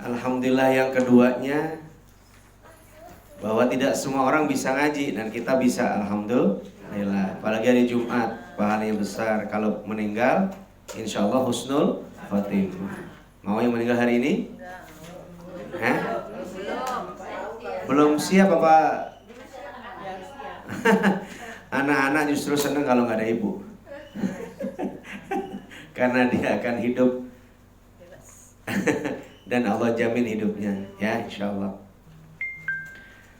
Alhamdulillah yang keduanya bahwa tidak semua orang bisa ngaji dan kita bisa, alhamdulillah. Apalagi hari Jumat, pahalanya besar. Kalau meninggal, insya Allah husnul khotimah. Mau yang meninggal hari ini? Hah? Belum siap apa? Anak-anak justru senang kalau nggak ada ibu. Karena dia akan hidup dan Allah jamin hidupnya, ya insya Allah.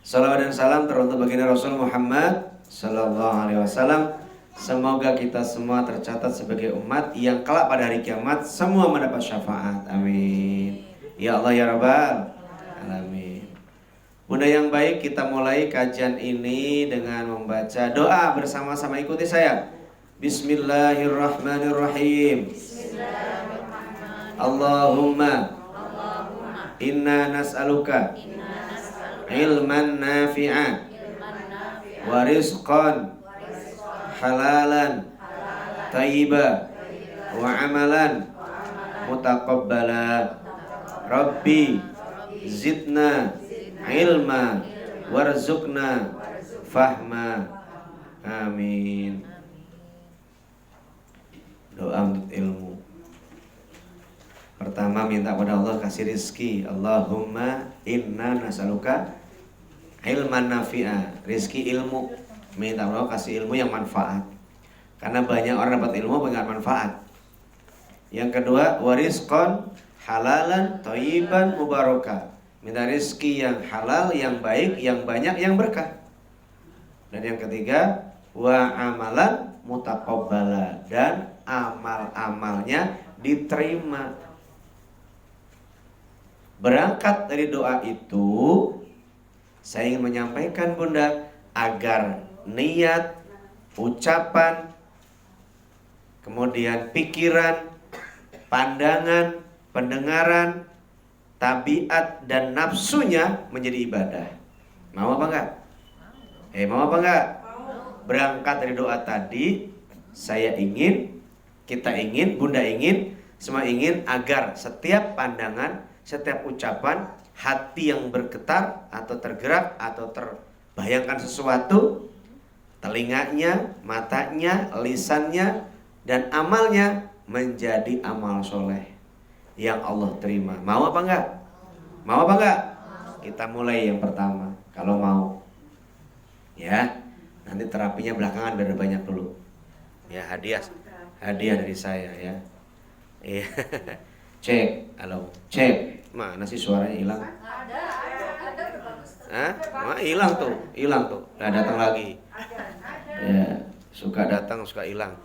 Salawat dan salam teruntuk baginda Rasul Muhammad Sallallahu Alaihi Wasallam. Semoga kita semua tercatat sebagai umat yang kelak pada hari kiamat semua mendapat syafaat. Amin. Ya Allah ya Rabbal Alamin. Bunda yang baik, kita mulai kajian ini dengan membaca doa bersama-sama. Ikuti saya. Bismillahirrahmanirrahim. Allahumma inna nas'aluka ilman nafi'a wa rizqan halalan tayyiba wa amalan mutaqabbala. Rabbi zidna ilma warzuqna fahma. Amin. Doa untuk ilmu. Pertama minta pada Allah kasih rizki. Allahumma inna nas'aluka ilman nafi'a. Rizki ilmu. Minta pada Allah kasih ilmu yang manfaat. Karena banyak orang dapat ilmu dengan manfaat. Yang kedua, warizqan halalan thayyiban mubarakah. Minta rizki yang halal, yang baik, yang banyak, yang berkah. Dan yang ketiga, wa amalan mutaqabbala. Dan amal-amalnya diterima. Berangkat dari doa itu, saya ingin menyampaikan Bunda, agar niat, ucapan, kemudian pikiran, pandangan, pendengaran, tabiat dan nafsunya menjadi ibadah. Mau apa enggak? Mau apa enggak? Berangkat dari doa tadi, saya ingin, kita ingin, Bunda ingin, semua ingin agar setiap pandangan, setiap ucapan, hati yang bergetar atau tergerak atau terbayangkan sesuatu, telinganya, matanya, lisannya, dan amalnya menjadi amal soleh yang Allah terima. Mau apa enggak? Mau apa enggak? Kita mulai yang pertama, kalau mau. Ya, nanti terapinya belakangan biar banyak dulu. Ya, hadiah dari saya ya. Iya. Cek, halo, cek. Mana sih suaranya hilang? Ada bagus. Hah? Hilang tuh. Udah datang lagi. Ya, suka datang, suka hilang.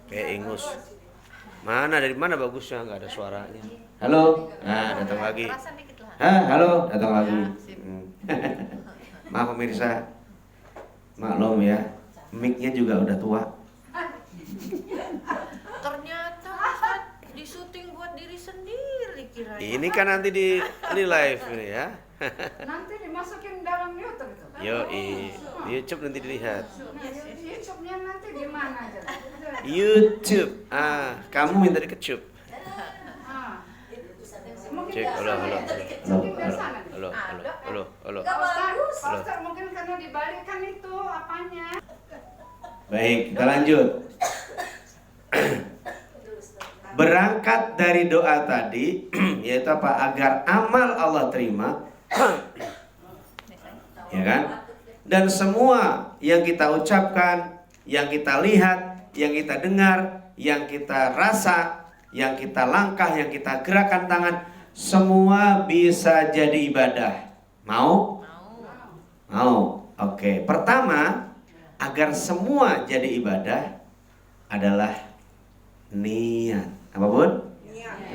Kayak ingus. Dari mana bagusnya? Nggak ada suaranya. Halo, datang lagi. Halo, datang lagi. Maaf pemirsa, maklum ya, mic-nya juga udah tua. Ternyata di syuting buat diri sendiri kirain. Ini kan nanti di live ini ya. Nanti dimasukin dalam YouTube itu. Di YouTube nanti dilihat. YouTube-nya nanti gimana aja? YouTube. Kamu minta dikecup. Cek, halo. Poster mungkin karena dibalikan itu apanya. Baik, kita lanjut. Berangkat dari doa tadi, yaitu apa? Agar amal Allah terima. Ya kan? Dan semua yang kita ucapkan, yang kita lihat, yang kita dengar, yang kita rasa, yang kita langkah, yang kita gerakan tangan, semua bisa jadi ibadah. Mau? Mau. Oke. Pertama, agar semua jadi ibadah adalah niat. Apa Bun?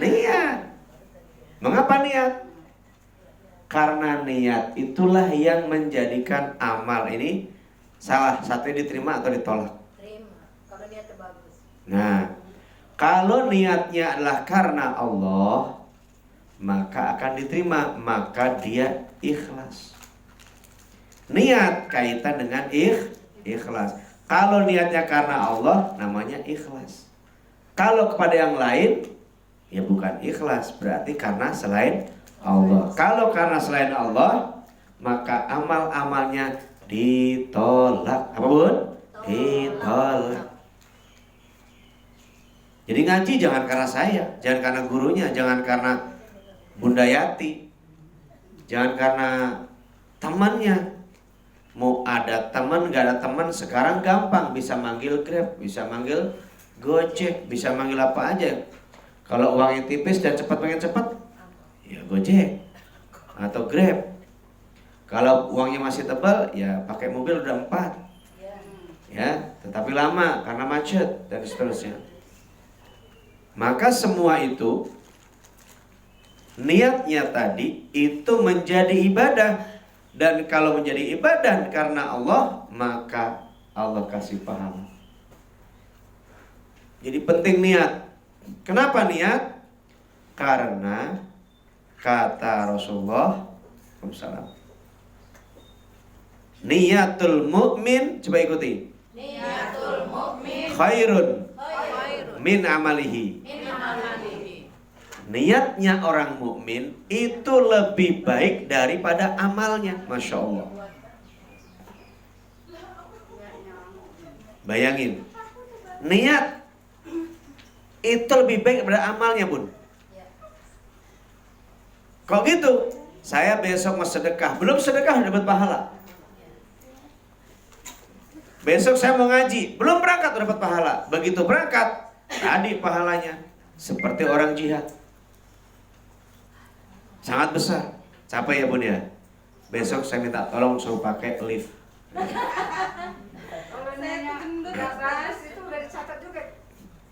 Niat. Mengapa niat? Karena niat itulah yang menjadikan amal ini salah satunya diterima atau ditolak. Terima, kalau niatnya bagus. Nah, kalau niatnya adalah karena Allah, maka akan diterima, maka dia ikhlas. Niat kaitan dengan ikhlas. Kalau niatnya karena Allah, namanya ikhlas. Kalau kepada yang lain, ya bukan ikhlas, berarti karena selain Allah. Kalau karena selain Allah, maka amal-amalnya ditolak. Apa bun? Ditolak. Jadi ngaji jangan karena saya, jangan karena gurunya, jangan karena Bunda Yati, jangan karena temannya. Mau ada teman, gak ada teman, sekarang gampang, bisa manggil Grab, bisa manggil Gojek, bisa manggil apa aja. Kalau uangnya tipis dan cepat, pengen cepat, ya Gojek atau Grab. Kalau uangnya masih tebal, ya pakai mobil udah 4, ya, tetapi lama karena macet dan seterusnya. Maka semua itu niatnya tadi itu menjadi ibadah. Dan kalau menjadi ibadah karena Allah, maka Allah kasih pahala. Jadi penting niat. Kenapa niat? Karena kata Rasulullah SAW, niatul mu'min, coba ikuti, Niatul mukmin khairun khairun min amalihi. min amalihi. Niatnya orang mukmin itu lebih baik daripada amalnya. Masya Allah. Bayangin, niat itu lebih baik daripada amalnya, bun. Kok gitu? Saya besok mau sedekah, belum sedekah udah dapat pahala. Besok saya mau ngaji, belum berangkat udah dapat pahala. Begitu berangkat, tadi pahalanya seperti orang jihad. Sangat besar. Capek ya bun ya. Besok saya minta tolong suruh pakai lift. Kalau niatnya bagus itu udah dicatat juga.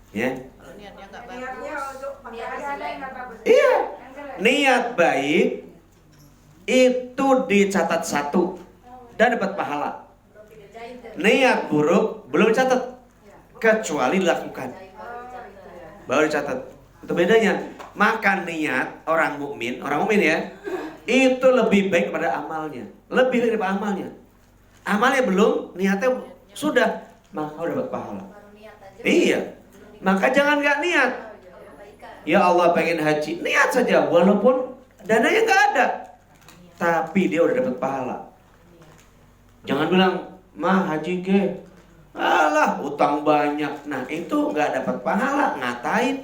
Ya. Kalau niatnya nggak Niatnya bagus. untuk pakai ada yang nggak bagus. Iya. Yang jelek. Niat baik itu dicatat 1 dan dapat pahala. Niat buruk belum dicatat, kecuali dilakukan, baru dicatat. Itu bedanya. Maka niat orang mukmin ya, itu lebih baik daripada amalnya. Lebih baik daripada amalnya. Amalnya belum, niatnya sudah, maka udah dapat pahala. Iya. Maka jangan nggak niat. Ya Allah pengen haji, niat saja walaupun dananya nggak ada, tapi dia udah dapat pahala. Jangan bilang, mah haji ke, alah utang banyak. Nah itu nggak dapat pahala, ngatain.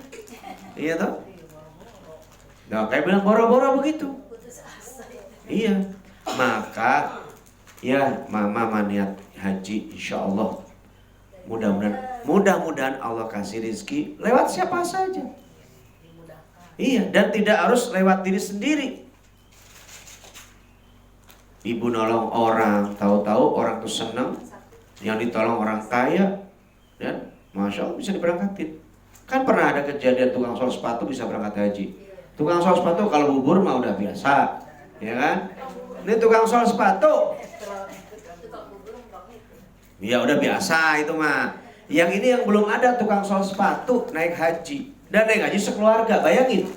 Iya toh? Nah kayak bilang boro-boro begitu. Iya. Maka ya mama niat haji, insya Allah. Mudah-mudahan Allah kasih rezeki lewat siapa saja. Iya, dan tidak harus lewat diri sendiri. Ibu nolong orang, tahu-tahu orang tuh senang, yang ditolong orang kaya, dan masya Allah bisa diberangkatin. Kan pernah ada kejadian tukang sol sepatu bisa berangkat haji. Tukang sol sepatu kalau bubur mah udah biasa, ya kan? Ini tukang sol sepatu, ya udah biasa itu mah. Yang ini yang belum ada tukang sol sepatu naik haji, dan naik haji sekeluarga. Bayangin,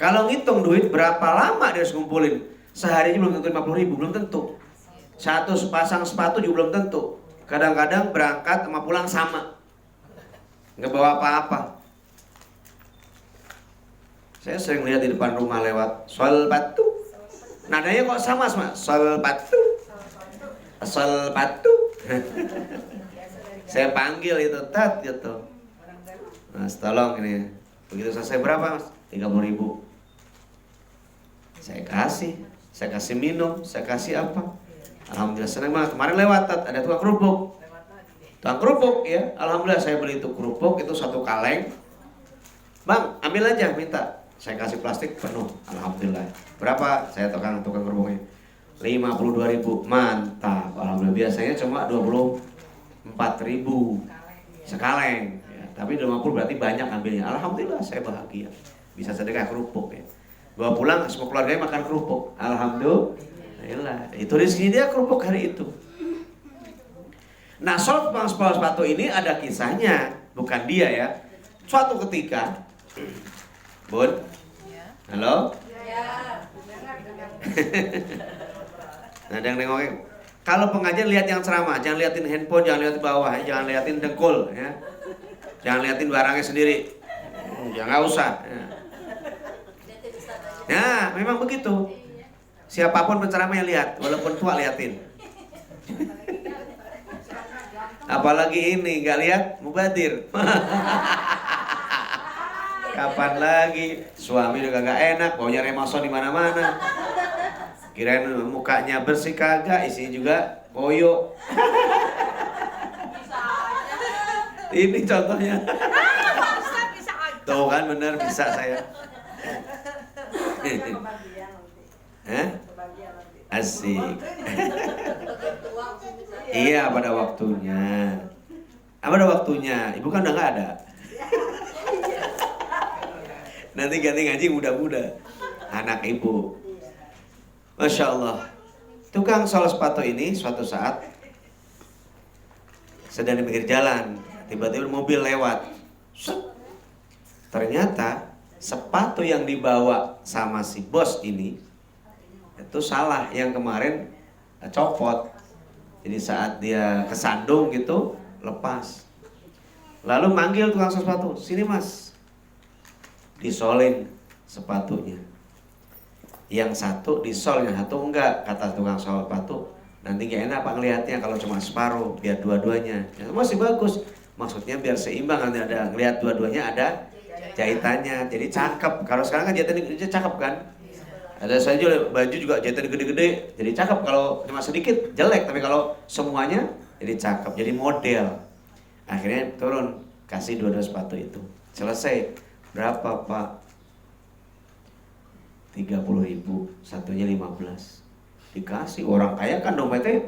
kalau ngitung duit berapa lama dia harus ngumpulin. Seharinya belum tentu 50.000, belum tentu. Satu sepasang sepatu juga belum tentu. Kadang-kadang berangkat sama pulang sama, nggak bawa apa-apa. Saya sering lihat di depan rumah lewat sol patu. Nadanya kok sama, sol patu, sol patu. Saya panggil itu, tat gitu. Mas tolong ini. Begitu selesai berapa mas? 30.000. Saya kasih minum, saya kasih apa. Alhamdulillah senang banget. Kemarin lewat tat, ada tukang kerupuk. Tukang kerupuk ya. Alhamdulillah saya beli itu kerupuk itu 1 kaleng. Bang, ambil aja minta. Saya kasih plastik penuh. Alhamdulillah. Berapa? Saya tukang kerupuknya. 52.000. Mantap. Alhamdulillah. Biasanya cuma 24.000 sekaleng. Ya, tapi 50 berarti banyak ambilnya. Alhamdulillah saya bahagia. Bisa sedekah kerupuk ya. Bawa pulang semua keluarganya makan kerupuk. Alhamdulillah. Itu rezeki dia kerupuk hari itu. Nah, sol sepatu ini ada kisahnya, bukan dia ya. Suatu ketika, Bun, halo? Ya, dengar. Nah, ada yang nengokin. Kalau pengajian lihat yang ceramah, jangan liatin handphone, jangan liatin bawah, ya. Jangan liatin dengkul, ya. Jangan liatin barangnya sendiri, jangan nggak usah. Ya. Nah, enak, memang begitu. Siapapun penceramah yang lihat, walaupun tua liatin. Apalagi ini nggak lihat mubadir. Kapan lagi suami juga nggak enak, baunya Remason di mana-mana. Kirain mukanya bersih kagak, isinya juga koyo. Ini contohnya. Tuh kan bener bisa saya. Asik. Iya pada waktunya. Pada waktunya. Ibu kan udah nggak ada. Nanti ganti ngaji muda-muda. Anak ibu. Masya Allah. Tukang sol sepatu ini suatu saat sedang di pinggir jalan. Tiba-tiba mobil lewat. Ternyata sepatu yang dibawa sama si bos ini itu salah, yang kemarin copot. Jadi saat dia kesandung gitu lepas. Lalu manggil tukang sol sepatu, "Sini Mas." Disolin sepatunya. Yang satu disol, yang satu enggak. Kata tukang sol sepatu, "Nanti gak enak Pak ngelihatnya kalau cuma separuh, biar dua-duanya." Ya, masih bagus. Maksudnya biar seimbang, nanti ada ngelihat dua-duanya ada jahitannya. Jadi cakep. Kalau sekarang kan jahitannya cakep kan? Ada saya juga baju juga jahitan gede-gede, jadi cakep. Kalau cuma sedikit jelek, tapi kalau semuanya jadi cakep, jadi model. Akhirnya turun, kasih dua-dua sepatu itu. Selesai. Berapa Pak? 30.000, satunya 15. Dikasih. Orang kaya kan dompetnya,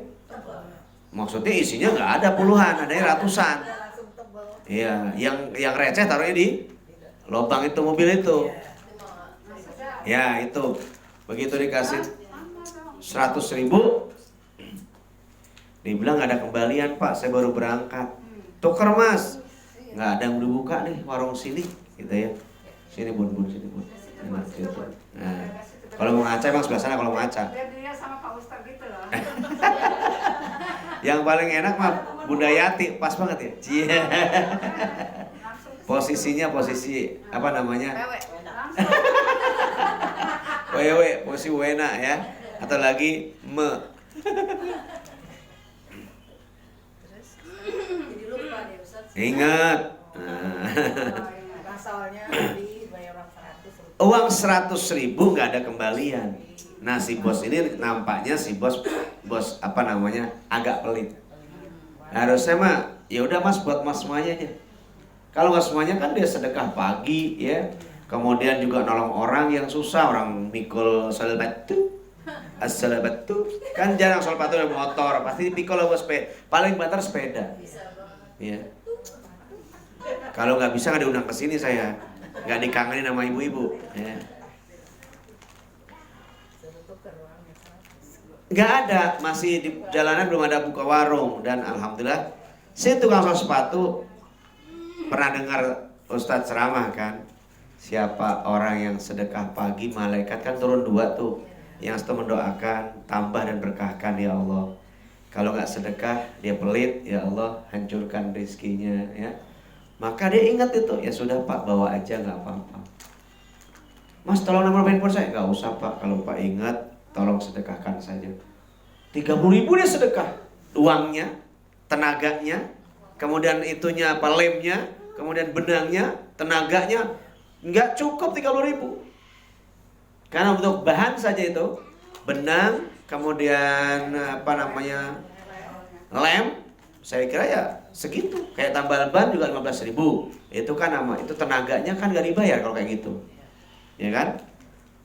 maksudnya isinya nggak ada puluhan, adanya ratusan. Iya, yang receh taruhnya di lubang itu mobil itu. Ya itu. Begitu dikasih 100.000, dibilang nggak ada kembalian Pak, saya baru berangkat. Tuker Mas, nggak ada yang udah buka nih warung sini, gitu ya. Sini bun, sini bun. Nah, gitu. Nah, kalau mau ngaca emang sebelah sana kalau mau ngaca. Dia sama Pak Ustadz gitu loh. Yang paling enak mah Bunda Yati, pas banget ya. Cie. Posisinya posisi apa namanya? Wewe, posisi wena ya, atau lagi me. Jadi lupa deh Ustaz. Ingat. Pasalnya dibayar Uang 100.000 nggak ada kembalian. Nah si bos ini nampaknya si bos apa namanya agak pelit. Harusnya mah ya udah Mas, buat Mas semuanya aja. Kalau nggak semuanya kan dia sedekah pagi ya. Kemudian juga nolong orang yang susah, orang mikul soal batu, asal batu, kan jarang soal batu ada motor, pasti pikul lah sepeda, paling banter sepeda. Ya. Kalau nggak bisa nggak diundang ke sini saya, nggak dikangenin sama ibu-ibu. Ya. Nggak ada, masih di jalanan belum ada buka warung, dan alhamdulillah, saya tukang sepatu pernah dengar Ustadz ceramah kan. Siapa orang yang sedekah pagi, malaikat kan turun 2 tuh. Yang satu mendoakan, tambah dan berkahkan ya Allah. Kalau nggak sedekah, dia pelit, ya Allah hancurkan rezekinya ya. Maka dia ingat itu, ya sudah Pak, bawa aja nggak apa-apa. Mas tolong nomor handphone saya, nggak usah Pak. Kalau Pak ingat, tolong sedekahkan saja. 30.000 dia sedekah, uangnya, tenaganya, kemudian itunya apa lemnya, kemudian benangnya, tenaganya. Nggak cukup 30.000. Karena untuk bahan saja itu, benang, kemudian apa namanya, lem, saya kira ya segitu. Kayak tambal ban juga 15.000. Itu kan nama, itu tenaganya kan nggak dibayar kalau kayak gitu, ya kan?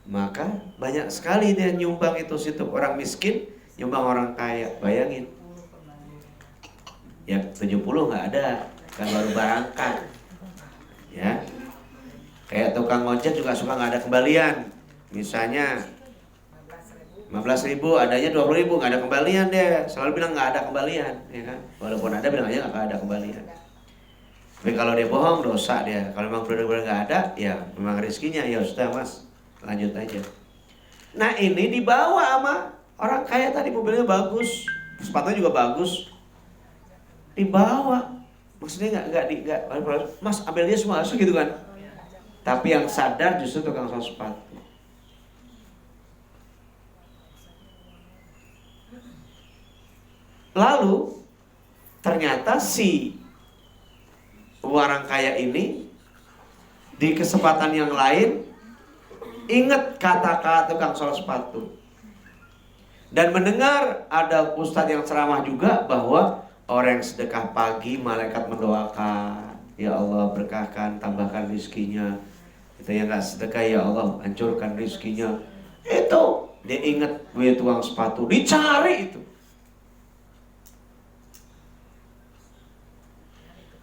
Maka banyak sekali dia nyumbang itu situ, orang miskin nyumbang orang kaya. Bayangin, ya 70 nggak ada, kan baru berangkat, ya. Kayak tukang ojek juga suka nggak ada kembalian. Misalnya 15.000, adanya 20.000, nggak ada kembalian dia. Selalu bilang nggak ada kembalian, ya kan? Walaupun ada bilang aja nggak ada kembalian. Tapi kalau dia bohong dosa dia. Kalau memang benar-benar nggak ada, ya memang rezekinya, ya sudah Mas, lanjut aja. Nah ini dibawa sama orang kaya tadi, mobilnya bagus, sepatunya juga bagus, dibawa. Maksudnya nggak, Mas ambil dia semua gitu kan? Tapi yang sadar justru tukang sol sepatu. Lalu ternyata si orang kaya ini di kesempatan yang lain ingat kata-kata tukang sol sepatu dan mendengar ada ustadz yang ceramah juga bahwa orang yang sedekah pagi malaikat mendoakan, ya Allah berkahkan, tambahkan rizkinya. Itu yang gak sedekah, ya Allah hancurkan rizkinya. Itu dia ingat duit tukang sepatu, dicari itu.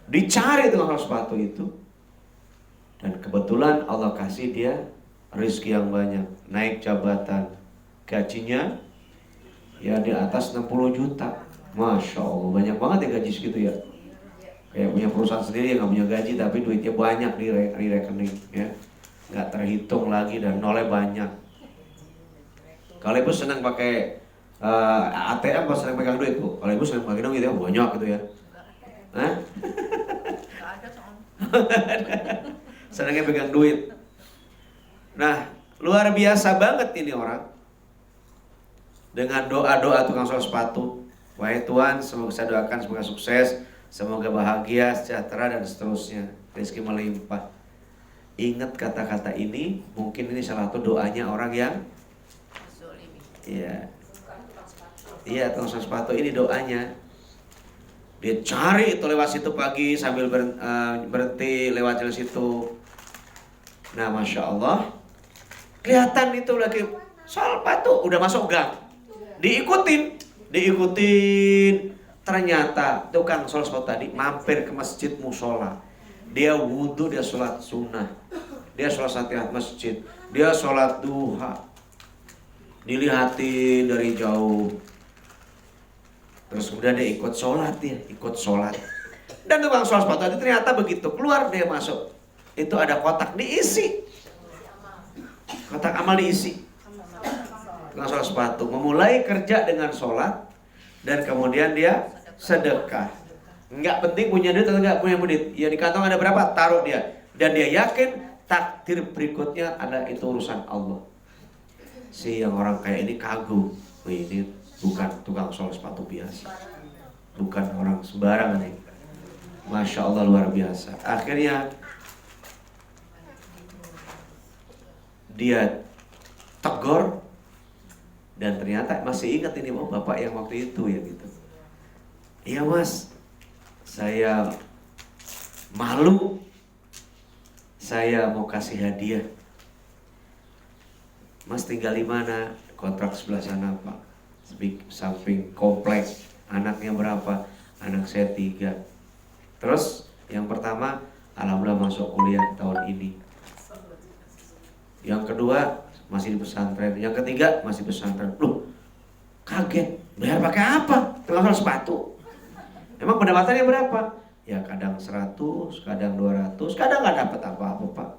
Dicari tukang sepatu itu. Dan kebetulan Allah kasih dia rizki yang banyak, naik jabatan, gajinya ya di atas 60 juta. Masya Allah, banyak banget ya gaji segitu ya. Kayak punya perusahaan sendiri yang gak punya gaji tapi duitnya banyak di rekening ya. Gak terhitung lagi dan nolnya banyak. Kalau ibu senang pakai ATM pas senang pegang duit bu? Kalau ibu senang pakai duit ya banyak gitu ya. Hah? Gak ada soalnya. Senangnya pegang duit. Nah, luar biasa banget ini orang. Dengan doa-doa tukang sol sepatu. Wahai Tuhan, semoga saya doakan semoga sukses, semoga bahagia, sejahtera dan seterusnya. Rezeki melimpah. Ingat kata-kata ini, mungkin ini salah satu doanya orang yang iya. Iya, tukang sol sepatu ini doanya. Dia cari itu lewat situ pagi sambil berhenti lewat jalan situ. Nah, Masya Allah, kelihatan itu lagi sol sepatu udah masuk gang. Diikutin. Ternyata tukang sol sepatu tadi mampir ke masjid musola. Dia wudhu, dia sholat sunnah, dia sholat tahiyat masjid, dia sholat duha. Dilihatin dari jauh. Terus kemudian dia ikut sholat. Dan tukang sol sepatu tadi ternyata begitu keluar dia masuk, itu ada kotak diisi. Kotak amal diisi. Tukang sol sepatu memulai kerja dengan sholat dan kemudian dia sedekah. Enggak penting punya duit atau enggak punya duit. Ya di kantong ada berapa, taruh dia. Dan dia yakin takdir berikutnya ada itu urusan Allah. Si yang orang kayak ini kagum. Ini bukan tukang sol sepatu biasa. Bukan orang sembarangan ini. Masya Allah luar biasa. Akhirnya dia tegur. Dan ternyata masih ingat ini, oh bapak yang waktu itu ya gitu. Iya mas, saya malu, saya mau kasih hadiah. Mas tinggal di mana? Kontrak sebelah sana pak, samping kompleks. Anaknya berapa? Anak saya 3. Terus yang pertama, alhamdulillah masuk kuliah tahun ini. Yang kedua masih di pesantren, yang ketiga masih pesantren. Loh, kaget, bayar pakai apa? Tukang sol sepatu. Emang pendapatannya berapa? Ya kadang 100, kadang 200, kadang nggak dapat apa-apa pak.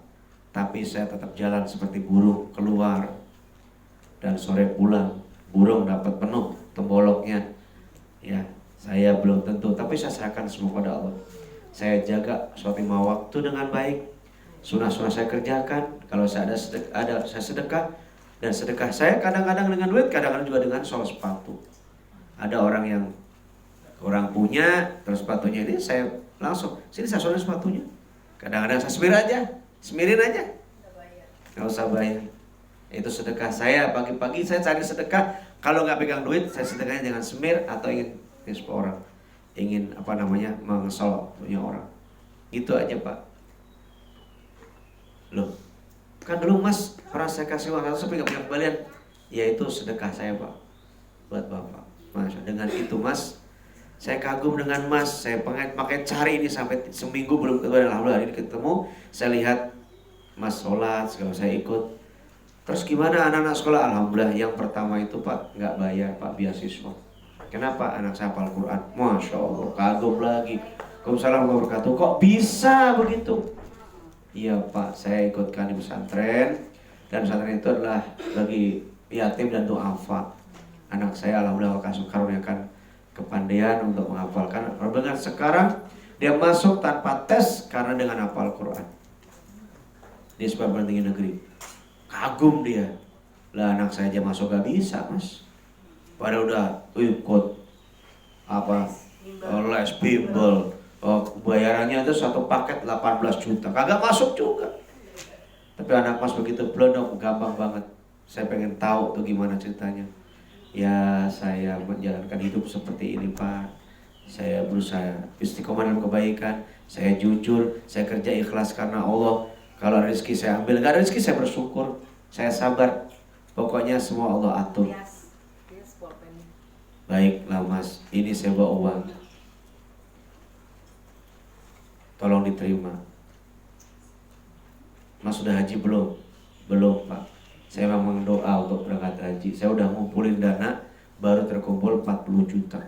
Tapi saya tetap jalan seperti burung, keluar dan sore pulang. Burung dapat penuh temboloknya. Ya, saya belum tentu, tapi saya serahkan semua pada Allah. Saya jaga sholat 5 waktu dengan baik. Sunnah-sunnah saya kerjakan. Kalau saya ada saya sedekah. Dan sedekah saya kadang-kadang dengan duit, kadang-kadang juga dengan sol sepatu. Ada orang yang kurang punya, terus sepatunya ini saya langsung, sini saya solin sepatunya. Kadang-kadang saya semirin aja. Nggak usah bayar. Itu sedekah saya. Pagi-pagi saya cari sedekah. Kalau nggak pegang duit, saya sedekahnya dengan semir atau ingin orang. Ingin mengesol punya orang. Itu aja pak. Loh, kan dulu mas pernah saya kasih uang tapi nggak punya kembalian. Ya itu sedekah saya pak, buat bapak. Mas, dengan itu mas, saya kagum dengan mas. Saya pakai cari ini sampai seminggu belum ketemu. Alhamdulillah hari ini ketemu. Saya lihat mas sholat, segala saya ikut. Terus gimana anak-anak sekolah? Alhamdulillah yang pertama itu pak nggak bayar pak, beasiswa. Kenapa? Anak saya hafal Quran. Masya Allah, kagum lagi. Waalaikumsalam warahmatullahi wabarakatuh. Kok bisa begitu? Iya pak, saya ikutkan di pesantren. Dan pesantren itu adalah bagi yatim dan du'afa. Anak saya alhamdulillah Allah karuniakan kepandaian untuk menghafalkan. Dengan sekarang dia masuk tanpa tes karena dengan hafal Quran. Dia sekolah tinggi negeri. Kagum dia. Lah anak saya aja masuk gak bisa mas. Padahal udah ikut apa les bimbel, bayarannya itu satu paket 18 juta, kagak masuk juga. Tapi anak mas begitu blondok, gampang banget. Saya pengen tahu tuh gimana ceritanya. Ya saya menjalankan hidup seperti ini Pak. Saya berusaha istiqomah dalam kebaikan. Saya jujur, saya kerja ikhlas karena Allah. Kalau rezeki saya ambil, nggak ada rezeki saya bersyukur. Saya sabar. Pokoknya semua Allah atur. Baiklah mas, ini saya bawa uang. Tolong diterima. Mas sudah haji belum? Belum Pak. Saya memang doa untuk berangkat haji. Saya udah ngumpulin dana, baru terkumpul 40 juta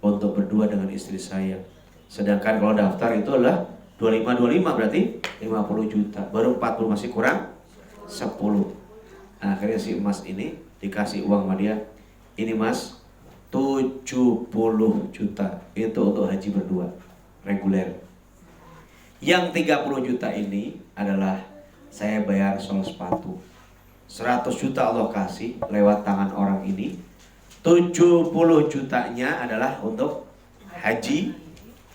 untuk berdua dengan istri saya. Sedangkan kalau daftar itu adalah 25 berarti 50 juta. Baru 40 masih kurang 10. Akhirnya si emas ini dikasih uang sama dia. Ini mas 70 juta. Itu untuk haji berdua reguler. Yang 30 juta ini adalah saya bayar sol sepatu. 100 juta Allah kasih lewat tangan orang ini. 70 jutanya adalah untuk haji.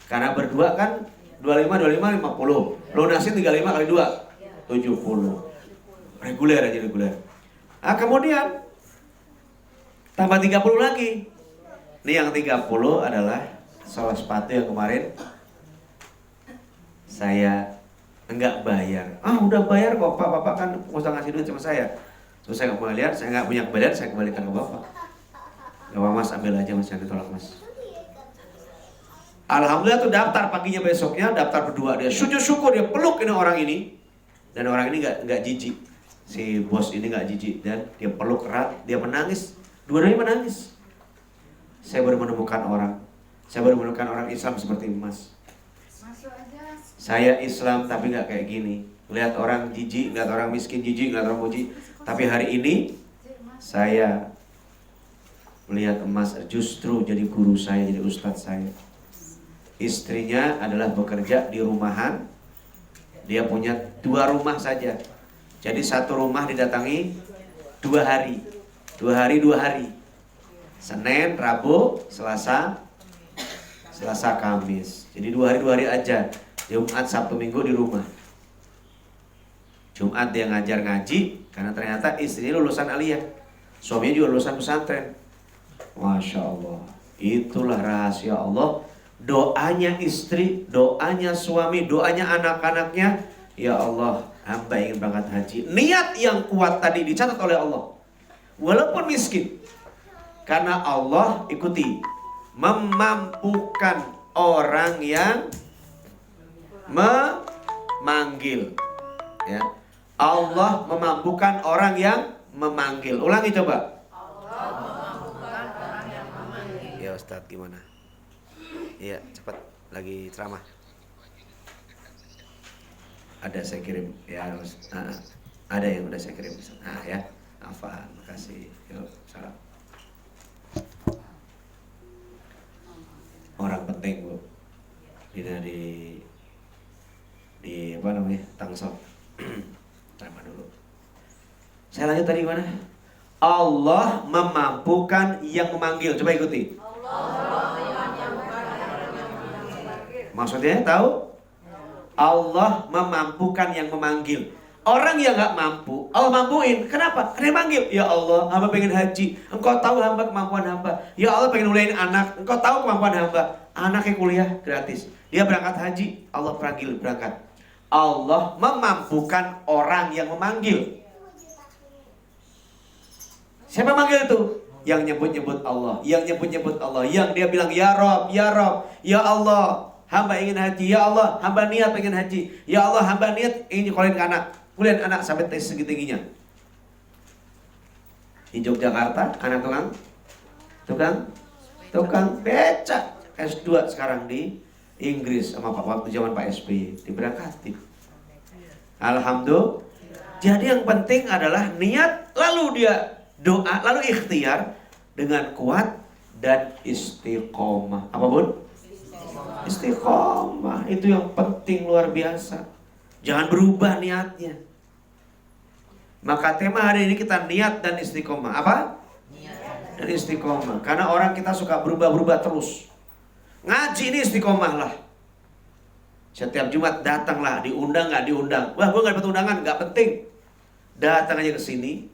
Karena berdua kan 25, 50. Lunasin 35 kali 2 70. Reguler aja reguler. Nah kemudian tambah 30 lagi. Ini yang 30 adalah sol sepatu yang kemarin saya enggak bayar. Udah bayar kok Pak, Bapak kan nggak usah ngasih duit sama saya. Terus saya nggak lihat, saya nggak punya kembalian, saya kembalikan ke Bapak. Gak apa mas, ambil aja mas, jangan ditolak mas. Alhamdulillah tuh daftar paginya besoknya, daftar berdua. Dia sujud syukur, dia peluk ini orang ini. Dan orang ini nggak jijik. Si bos ini nggak jijik. Dan dia peluk erat, dia menangis. Dua-duanya menangis. Saya baru menemukan orang. Saya baru menemukan orang Islam seperti mas. Saya Islam tapi nggak kayak gini. Lihat orang jijik, lihat orang miskin jijik, lihat orang muji. Tapi hari ini saya melihat emas justru jadi guru saya, jadi ustadz saya. Istrinya adalah bekerja di rumahan. Dia punya 2 rumah saja. Jadi 1 rumah didatangi 2 hari. 2 hari. Senin, Rabu, Selasa, Kamis. Jadi 2 hari aja. Jumat, Sabtu, Minggu di rumah. Jumat dia ngajar ngaji karena ternyata istrinya lulusan aliyah, suaminya juga lulusan pesantren. Masya Allah. Itulah rahasia Allah. Doanya istri, doanya suami, doanya anak-anaknya. Ya Allah, hamba ingin berangkat haji. Niat yang kuat tadi dicatat oleh Allah. Walaupun miskin. Karena Allah, ikuti, memampukan orang yang memanggil. Ya. Allah memampukan orang yang memanggil. Ulangi coba. Allah memampukan orang yang memanggil. Ya Ustadz gimana? Iya cepat, lagi ceramah. Ada saya kirim ya. Ada yang udah saya kirim. Ya. Afan, makasih. Yuk, salam. Orang penting Bu. Di apa namanya? Tangsel. Terima dulu. Saya lanjut tadi mana? Allah memampukan yang memanggil. Coba ikuti. Maksudnya tahu? Allah memampukan yang memanggil. Orang yang gak mampu, Allah mampuin. Kenapa? Karena dia manggil. Ya Allah, hamba pengen haji. Engkau tahu hamba kemampuan hamba. Ya Allah pengen ngulain anak. Engkau tahu kemampuan hamba. Anaknya kuliah gratis. Dia berangkat haji. Allah panggil berangkat. Allah memampukan orang yang memanggil. Siapa yang manggil itu? Yang nyebut-nyebut Allah. Yang nyebut-nyebut Allah. Yang dia bilang ya Rob, ya Rob, ya Allah, hamba ingin haji. Ya Allah, hamba niat pengen haji. Ya Allah, hamba niat ingin nyekolahin ke anak. Kuliah anak sampai tes segitiginya. Di Yogyakarta, anak tukang becak S2 sekarang di Inggris sama waktu zaman Pak SBY diberangkatin. Alhamdulillah. Jadi yang penting adalah niat, lalu dia doa, lalu ikhtiar dengan kuat dan istiqomah. Apa Bun? Istiqomah itu yang penting luar biasa. Jangan berubah niatnya. Maka tema hari ini kita niat dan istiqomah. Apa? dan istiqomah. Karena orang kita suka berubah-berubah terus. Ngaji ini istiqomah lah. Setiap Jumat datanglah, diundang nggak diundang. Wah, gue nggak dapat undangan, nggak penting. Datang aja ke sini.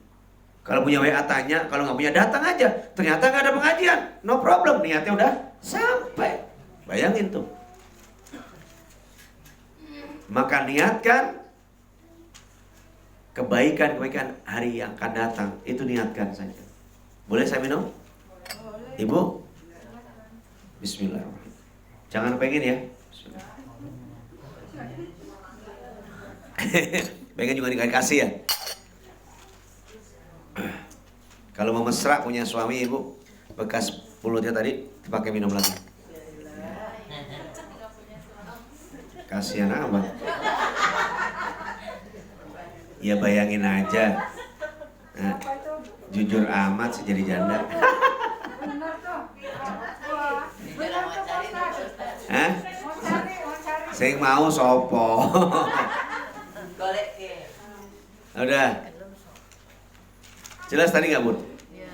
Kalau punya WA tanya, kalau nggak punya datang aja. Ternyata nggak ada pengajian, no problem. Niatnya udah sampai. Bayangin tuh. Maka niatkan kebaikan-kebaikan hari yang akan datang. Itu niatkan saja. Boleh saya minum? Ibu? Bismillahirrahmanirrahim. Jangan pengen ya. Bismillah. Pengen juga dikasih ya. Kalau mau mesra punya suami ibu, bekas mulutnya tadi dipakai minum lagi. Kasihan amat. Ya bayangin aja. Nah, jujur amat sih jadi janda. Benar tuh. Wah, benar tuh Pak Ustaz. Hah? Mau cari. Sing mau sopo. Golek ke. Udah. Jelas tadi nggak, Bun? Ya.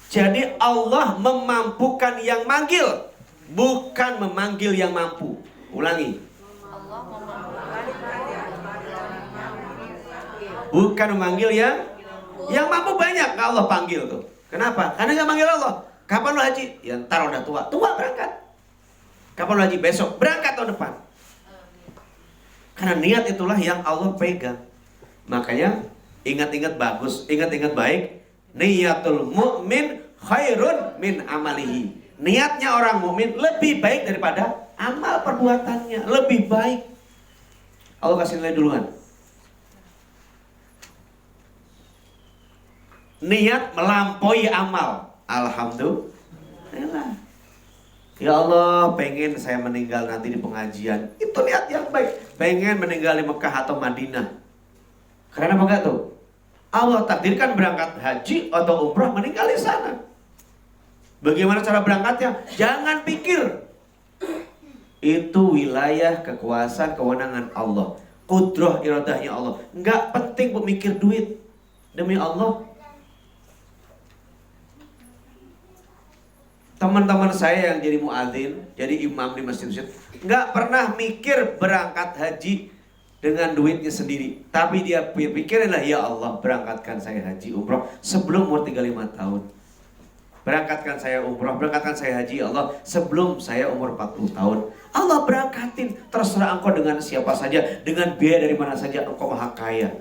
Jadi Allah memampukan yang manggil, bukan memanggil yang mampu. Ulangi. Allah memampukan Bukan memanggil yang mampu banyak. Nggak Allah panggil tuh. Kenapa? Karena nggak manggil Allah. Kapan lu haji? Ya ntar udah tua. Tua berangkat. Kapan lu haji? Besok. Berangkat tahun depan. Karena niat itulah yang Allah pegang. Makanya ingat-ingat bagus, ingat-ingat baik. Niyatul mu'min khairun min amalihi. Niatnya orang mukmin lebih baik daripada amal perbuatannya. Lebih baik. Allah kasih nilai duluan. Niat melampaui amal. Alhamdulillah. Ya Allah, pengen saya meninggal nanti di pengajian. Itu niat yang baik. Pengen meninggal di Mekah atau Madinah. Karena apa enggak tuh? Allah takdirkan berangkat haji atau umrah meninggal di sana. Bagaimana cara berangkatnya? Jangan pikir. Itu wilayah kekuasaan kewenangan Allah. Qudrah iradahnya Allah. Enggak penting pemikir duit. Demi Allah. Teman-teman saya yang jadi muadzin, jadi imam di masjid-masjid, nggak pernah mikir berangkat haji dengan duitnya sendiri. Tapi dia pikirin lah, ya Allah berangkatkan saya haji umroh sebelum umur 35 tahun. Berangkatkan saya umroh, berangkatkan saya haji ya Allah sebelum saya umur 40 tahun. Allah berangkatin, terserah engkau dengan siapa saja, dengan biaya dari mana saja, engkau maha kaya.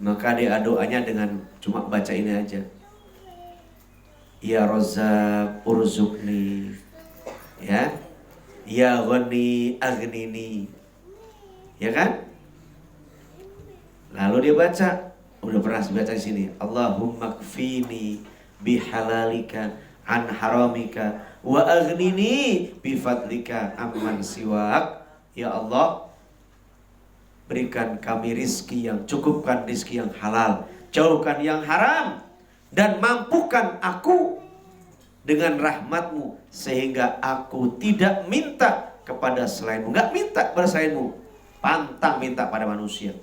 Maka dia doanya dengan cuma baca ini aja. Ya Razzaq urzuqni. Ya. Ya Ghani aghnini. Ya kan? Lalu dia baca, udah pernah baca di sini. Allahumma kfini bihalalika an haramika wa aghnini bifadlika amman siwak. Ya Allah, berikan kami rizki yang cukupkan rizki yang halal, jauhkan yang haram, dan mampukan aku dengan rahmatmu sehingga aku tidak minta kepada selainmu. Enggak minta kepada selainmu, pantang minta pada manusia.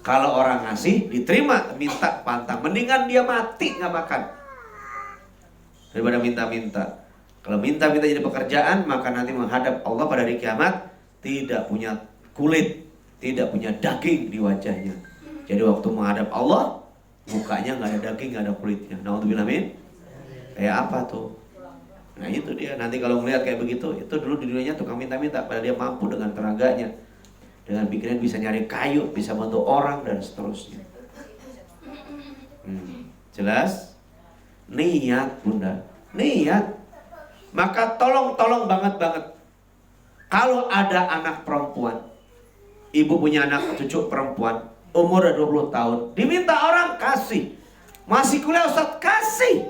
Kalau orang ngasih diterima, minta pantang, mendingan dia mati nggak makan daripada minta-minta. Kalau minta-minta jadi pekerjaan, maka nanti menghadap Allah pada hari kiamat tidak punya kulit, tidak punya daging di wajahnya. Jadi waktu menghadap Allah, mukanya nggak ada daging, nggak ada kulitnya. Naudzubillah min. Kayak apa tuh? Nah itu dia. Nanti kalau melihat kayak begitu, itu dulu di dunianya tukang minta-minta. Padahal dia mampu dengan tenaganya, dengan pikiran bisa nyari kayu, bisa bantu orang dan seterusnya. Jelas? Niat bunda, niat. Maka tolong banget. Kalau ada anak perempuan, ibu punya anak cucu perempuan, umur 20 tahun, diminta orang kasih. Masih kuliah Ustaz, kasih.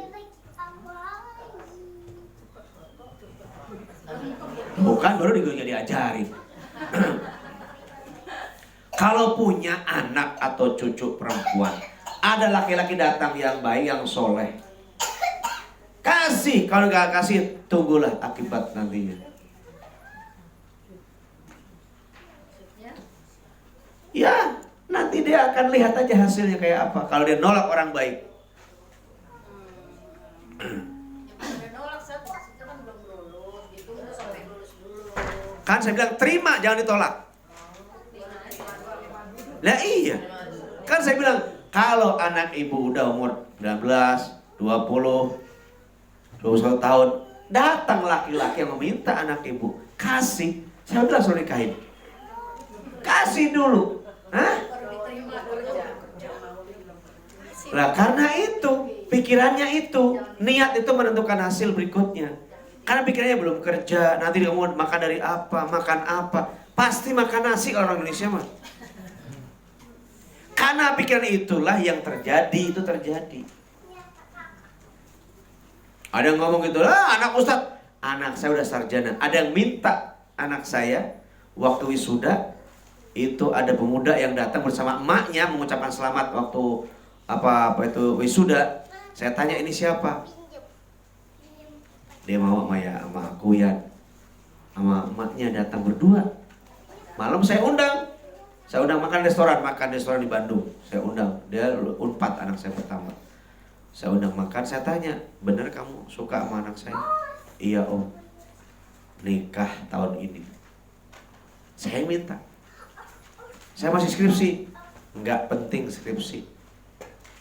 Bukan baru juga diajarin. Kalau punya anak atau cucu perempuan, ada laki-laki datang yang baik, yang soleh, kasih. Kalau nggak kasih, tunggulah akibat nantinya. Ya, nanti dia akan lihat aja hasilnya kayak apa. Kalau dia nolak orang baik. Kan saya bilang terima, jangan ditolak. Nah iya. Kan saya bilang kalau anak ibu udah umur 19, 20, 21 tahun, datang laki-laki yang meminta anak ibu, kasih. Saya udah suruh nikahin. Kasih dulu. Hah? Nah karena itu, pikirannya itu, niat itu menentukan hasil berikutnya. Karena pikirannya belum kerja, nanti dia mau makan dari apa, makan apa. Pasti makan nasi kalau orang Indonesia mah. Karena pikiran itulah yang terjadi, itu terjadi. Ada yang ngomong gitu, anak ustadz, anak saya udah sarjana. Ada yang minta anak saya, waktu wisuda, itu ada pemuda yang datang bersama emaknya mengucapkan selamat waktu apa itu wisuda. Saya tanya ini siapa? Dia mau sama aku ya, sama emaknya datang berdua. Malam saya undang makan restoran di Bandung. Saya undang, dia Unpad anak saya pertama. Saya undang makan, saya tanya, bener kamu suka sama anak saya? Iya om, nikah tahun ini. Saya minta. Saya masih skripsi. Nggak penting skripsi.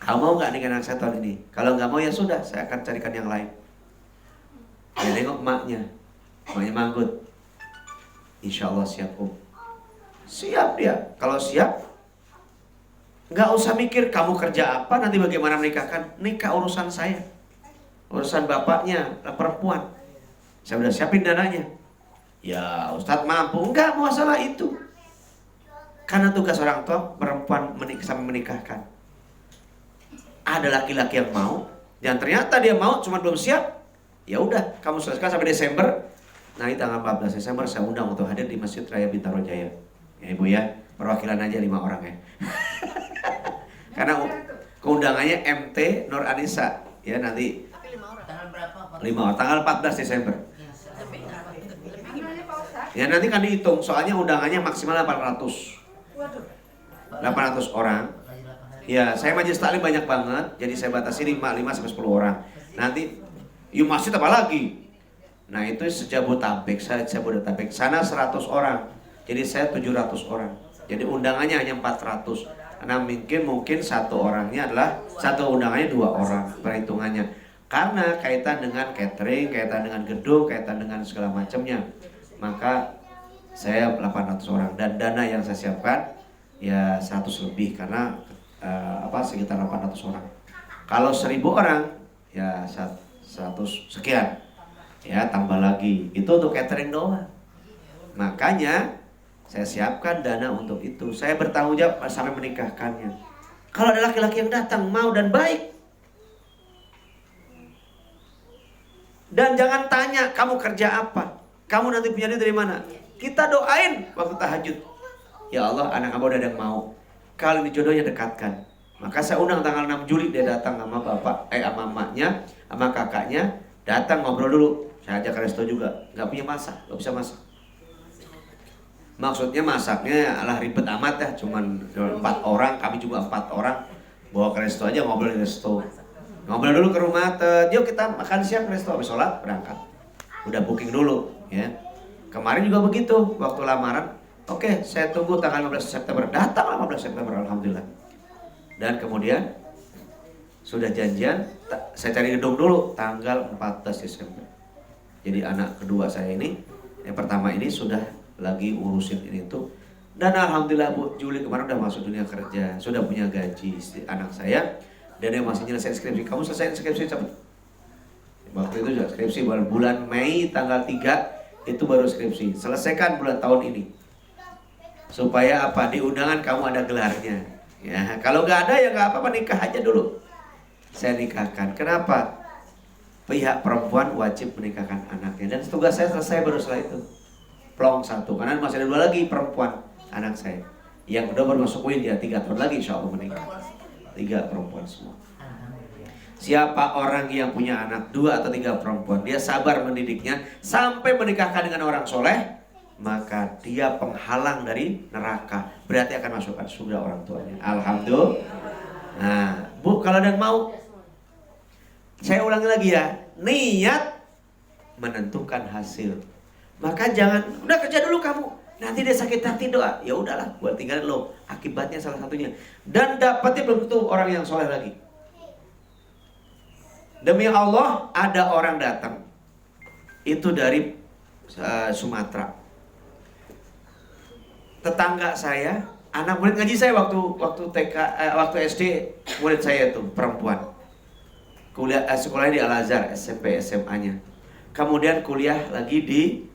Kamu mau nggak nikah anak saya tahun ini? Kalau nggak mau ya sudah, saya akan carikan yang lain. Dia nengok emaknya manggut. Insya Allah siap om. Siap dia. Kalau siap, nggak usah mikir kamu kerja apa, nanti bagaimana menikahkan. Nikah urusan saya, urusan bapaknya, perempuan. Saya udah siapin dananya. Ya Ustadz mampu, enggak masalah itu. Karena tugas orang tua perempuan sampai menikahkan. Ada laki-laki yang mau, dan ternyata dia mau, cuma belum siap. Ya udah, kamu selesaikan sampai Desember. Nanti tanggal 14 Desember saya undang untuk hadir di Masjid Raya Bintaro Jaya. Ya ibu ya, perwakilan aja 5 orang ya. Karena keundangannya MT Nur Anissa. Ya nanti. Tapi 5 orang. Tanggal berapa? 5 orang, tanggal 14 Desember. Ya nanti kan dihitung, soalnya undangannya maksimal 800. 800 orang. Ya, saya majelis taklim banyak banget, jadi saya batasi 5 sampai 10 orang. Nanti yuk masjid apa lagi? Nah itu sejabodetabek, saya Jabodetabek. Sana 100 orang, jadi saya 700 orang. Jadi undangannya hanya 400. Karena mungkin satu orangnya adalah, satu undangannya 2 orang perhitungannya. Karena kaitan dengan catering, kaitan dengan gedung, kaitan dengan segala macamnya. Maka saya 800 orang. Dan dana yang saya siapkan ya 100 lebih karena sekitar 800 orang. Kalau 1000 orang ya 100 sekian. Ya tambah lagi. Itu untuk catering doang. Makanya saya siapkan dana untuk itu. Saya bertanggung jawab sampai menikahkannya. Kalau ada laki-laki yang datang mau dan baik, dan jangan tanya kamu kerja apa, kamu nanti punya duit dari mana. Kita doain waktu tahajud. Ya Allah, anak kamu ada yang mau. Kalau ini jodohnya dekatkan. Maka saya undang tanggal 6 Juli dia datang sama sama emaknya, sama kakaknya, datang ngobrol dulu. Saya ajak resto juga. Nggak punya masak, nggak bisa masak. Maksudnya masaknya alah ribet amat ya, cuman 4 orang, kami juga 4 orang. Bawa ke resto aja, ngobrol di resto. Ngobrol dulu ke rumah, yuk kita makan siang ke resto, habis sholat berangkat. Udah booking dulu ya. Kemarin juga begitu, waktu lamaran. Oke, saya tunggu tanggal 15 September. Datang 15 September, alhamdulillah. Dan kemudian sudah janjian, saya cari gedung dulu tanggal 14 Desember. Jadi anak kedua saya ini, yang pertama ini sudah lagi urusin ini tuh. Dan alhamdulillah Bu, Juli kemarin udah masuk dunia kerja, sudah punya gaji anak saya. Dan dia masih nyelesain skripsi. Kamu selesai skripsi cepet. Waktu itu juga skripsi bulan Mei tanggal 3 itu baru skripsi. Selesaikan bulan tahun ini. Supaya apa? Di undangan kamu ada gelarnya. Ya, kalau nggak ada ya nggak apa-apa, nikah aja dulu. Saya nikahkan. Kenapa? Pihak perempuan wajib menikahkan anaknya. Dan tugas saya selesai baru setelah itu. Plong 1. Karena masih ada 2 lagi perempuan anak saya. Yang udah baru masuk UIN ya 3 tahun lagi insya Allah menikah. 3 perempuan semua. Siapa orang yang punya anak 2 atau 3 perempuan, dia sabar mendidiknya sampai menikahkan dengan orang soleh, maka dia penghalang dari neraka. Berarti akan masukkan surga orang tuanya. Alhamdulillah. Nah, Bu, kalau ada yang mau, saya ulangi lagi ya. Niat menentukan hasil. Maka jangan, udah kerja dulu kamu, nanti dia sakit hati doa. Ya udahlah, buat tinggalin lo. Akibatnya salah satunya. Dan dapatnya belum tentu orang yang soleh lagi. Demi Allah, ada orang datang. Itu dari Sumatera. Tetangga saya, anak murid ngaji saya waktu TK, waktu SD, murid saya itu perempuan. Kuliah sekolahnya di Al-Azhar, SMP SMA-nya. Kemudian kuliah lagi di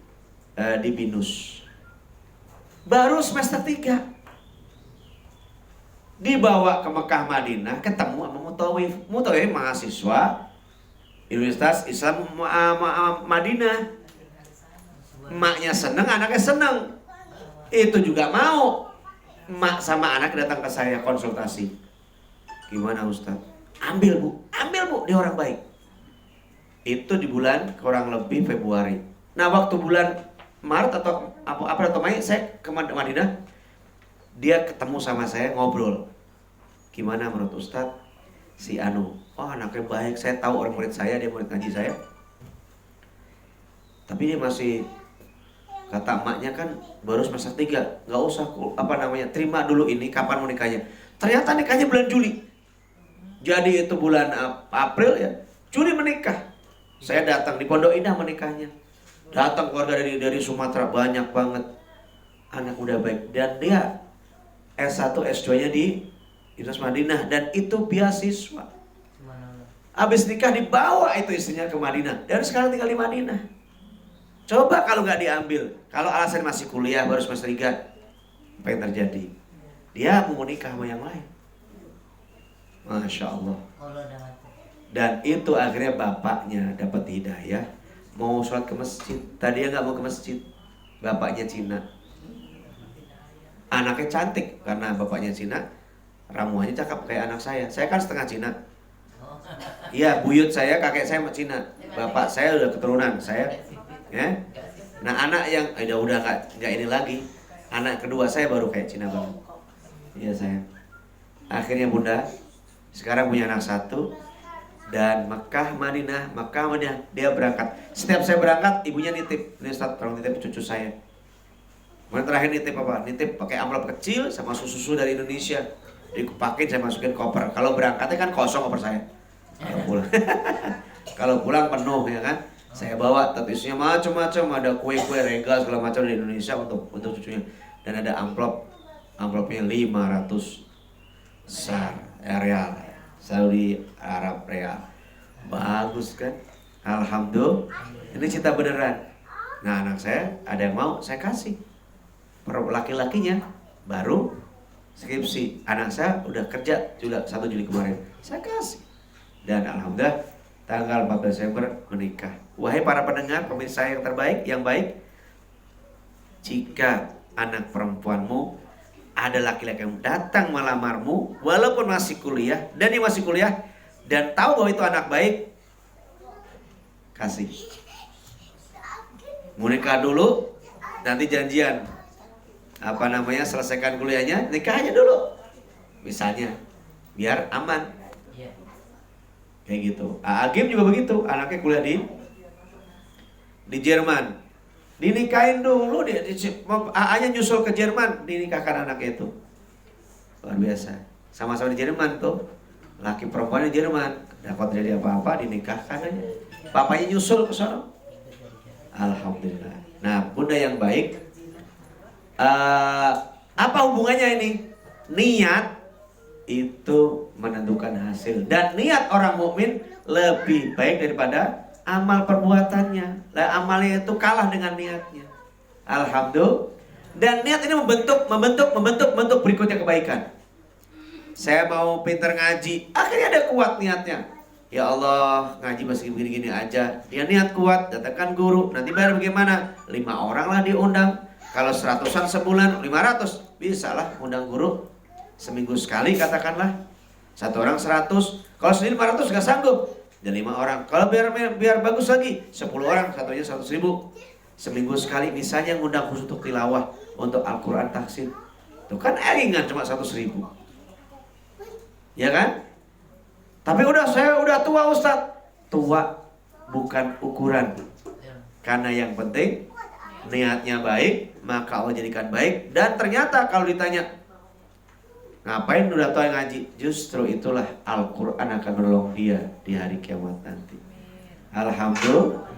BINUS. Baru semester 3. Dibawa ke Mekah Madinah, ketemu sama Mutawif. Mutawif mahasiswa Universitas Islam Madinah. Emaknya seneng, anaknya seneng. Itu juga mau. Emak sama anak datang ke saya konsultasi. Gimana Ustaz? Ambil Bu, dia orang baik. Itu di bulan kurang lebih Februari. Nah, waktu bulan Maret atau April atau Mei saya ke Madinah. Dia ketemu sama saya, ngobrol. Gimana menurut Ustaz? Si Anu, oh anaknya baik, saya tahu orang murid saya, dia murid ngaji saya. Tapi dia masih, kata emaknya kan baru semester 3, nggak usah terima dulu ini, kapan mau nikahnya. Ternyata nikahnya bulan Juli. Jadi itu bulan April ya, Juli menikah. Saya datang di Pondok Indah menikahnya. Datang keluarga dari Sumatera banyak banget. Anak udah baik. Dan dia S1, S2-nya di Universitas Madinah. Dan itu beasiswa. Habis nikah dibawa itu istrinya ke Madinah. Dan sekarang tinggal di Madinah. Coba kalau nggak diambil. Kalau alasan masih kuliah baru semester 3, apa yang terjadi? Dia mau nikah sama yang lain. Masya Allah. Dan itu akhirnya bapaknya dapat hidayah. Mau sholat ke masjid. Tadinya nggak mau ke masjid. Bapaknya Cina. Anaknya cantik karena bapaknya Cina. Ramuannya cakep kayak anak saya. Saya kan setengah Cina. Iya, buyut saya, kakek saya Cina. Bapak saya udah keturunan saya. Ya. Nah, anak yang udah nggak ini lagi. Anak kedua saya baru kayak Cina banget. Iya saya. Akhirnya Bunda sekarang punya anak 1. Dan Mekah Madinah dia berangkat. Setiap saya berangkat ibunya nitip. Ini Ustaz, tolong nitip cucu saya. Kemudian terakhir nitip apa? Nitip pakai amplop kecil sama susu dari Indonesia. Dipakai saya masukin koper. Kalau berangkatnya kan kosong koper saya. Kalau pulang kalau pulang penuh ya kan. Saya bawa isinya macam-macam, ada kue-kue regal segala macam dari Indonesia untuk cucunya. Dan ada amplopnya 500 SAR real. Saudi Arab real. Bagus kan? Alhamdulillah. Ini cita beneran. Nah, anak saya ada yang mau, saya kasih. Laki-lakinya baru skripsi. Anak saya udah kerja juga 1 Juli kemarin. Saya kasih. Dan alhamdulillah tanggal 14 Desember menikah. Wahai para pendengar, pemirsa yang terbaik, yang baik, jika anak perempuanmu ada laki-laki yang datang melamarmu walaupun masih kuliah, dan dia masih kuliah dan tahu bahwa itu anak baik, kasih. Mau nikah dulu, nanti janjian selesaikan kuliahnya, nikah aja dulu misalnya, biar aman. Kayak gitu. Agim juga begitu, anaknya kuliah di Jerman. Dinikahin dulu, AA-nya nyusul ke Jerman, dinikahkan anaknya itu. Luar biasa. Sama-sama di Jerman tuh. Laki perempuan di Jerman. Dapat terjadi apa-apa, dinikahkan aja. Bapaknya nyusul ke sana. Alhamdulillah. Nah, Bunda yang baik, apa hubungannya ini? Niat itu menentukan hasil. Dan niat orang mukmin lebih baik daripada amal perbuatannya. Amalnya itu kalah dengan niatnya. Alhamdulillah. Dan niat ini membentuk berikutnya kebaikan. Saya mau pintar ngaji, akhirnya ada kuat niatnya. Ya Allah, ngaji masih begini-gini aja. Dia niat kuat, datangkan guru. Nanti bayar bagaimana? 5 orang lah diundang. Kalau 100-an sebulan, 500. Bisa lah undang guru seminggu sekali katakanlah. 1 orang 100. Kalau sendiri 500 gak sanggup. Dan 5 orang. Kalau biar bagus lagi, 10 orang, satunya 100.000. seminggu sekali misalnya ngundang khusus untuk tilawah untuk Al-Quran tahsin, itu kan ringan cuma 100.000, ya kan? Tapi saya udah tua Ustadz. Tua bukan ukuran, karena yang penting niatnya baik, maka Allah jadikan baik. Dan ternyata kalau ditanya ngapain udah tua ngaji, justru itulah Al-Quran akan menolong dia di hari kiamat nanti. Alhamdulillah.